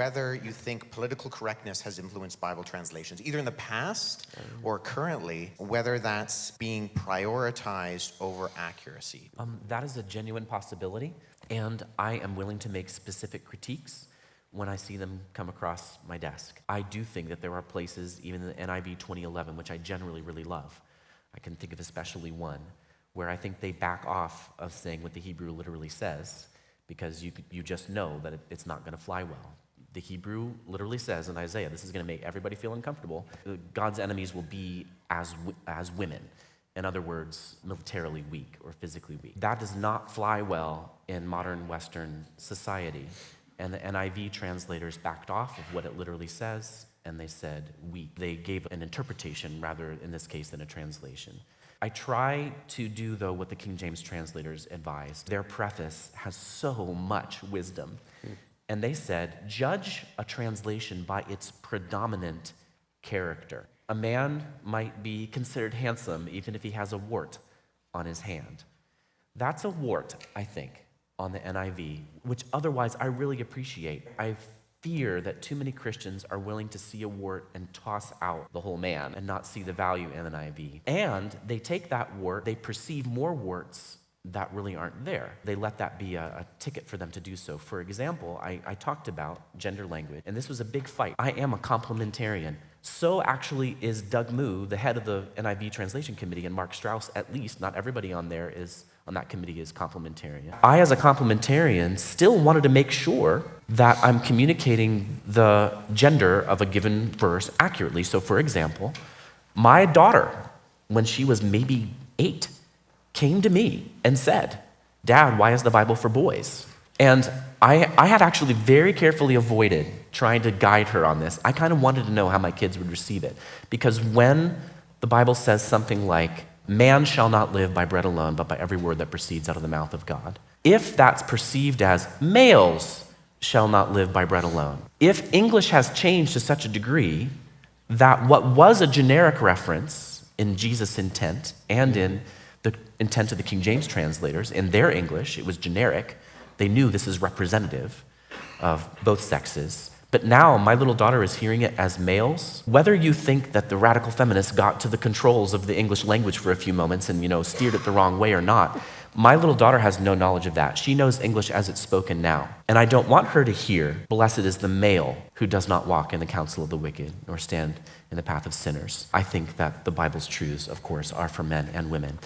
whether you think political correctness has influenced Bible translations, either in the past or currently, whether that's being prioritized over accuracy. That is a genuine possibility, and I am willing to make specific critiques when I see them come across my desk. I do think that there are places, even in the NIV 2011, which I generally really love. I can think of especially one, where I think they back off of saying what the Hebrew literally says, because you just know that it's not going to fly well. The Hebrew literally says in Isaiah, this is going to make everybody feel uncomfortable, God's enemies will be as women. In other words, militarily weak or physically weak. That does not fly well in modern Western society. And the NIV translators backed off of what it literally says, and they said weak. They gave an interpretation rather, in this case, than a translation. I try to do, though, what the King James translators advised. Their preface has so much wisdom. And they said, judge a translation by its predominant character. A man might be considered handsome even if he has a wart on his hand. That's a wart, I think, on the NIV, which otherwise I really appreciate. I fear that too many Christians are willing to see a wart and toss out the whole man and not see the value in the NIV. And they take that wart, they perceive more warts that really aren't there. They let that be a ticket for them to do so. For example, I talked about gender language, and this was a big fight. I am a complementarian. So actually is Doug Moo, the head of the NIV translation committee, and Mark Strauss, at least. Not everybody on that committee is complementarian. I, as a complementarian, still wanted to make sure that I'm communicating the gender of a given verse accurately. So for example, my daughter, when she was maybe 8, came to me and said, "Dad, why is the Bible for boys?" And I had actually very carefully avoided trying to guide her on this. I kind of wanted to know how my kids would receive it. Because when the Bible says something like, "Man shall not live by bread alone, but by every word that proceeds out of the mouth of God," if that's perceived as males shall not live by bread alone, if English has changed to such a degree that what was a generic reference in Jesus' intent and in the intent of the King James translators, in their English, it was generic. They knew this is representative of both sexes. But now my little daughter is hearing it as males. Whether you think that the radical feminists got to the controls of the English language for a few moments and, steered it the wrong way or not, my little daughter has no knowledge of that. She knows English as it's spoken now. And I don't want her to hear, "Blessed is the male who does not walk in the counsel of the wicked, nor stand in the path of sinners." I think that the Bible's truths, of course, are for men and women.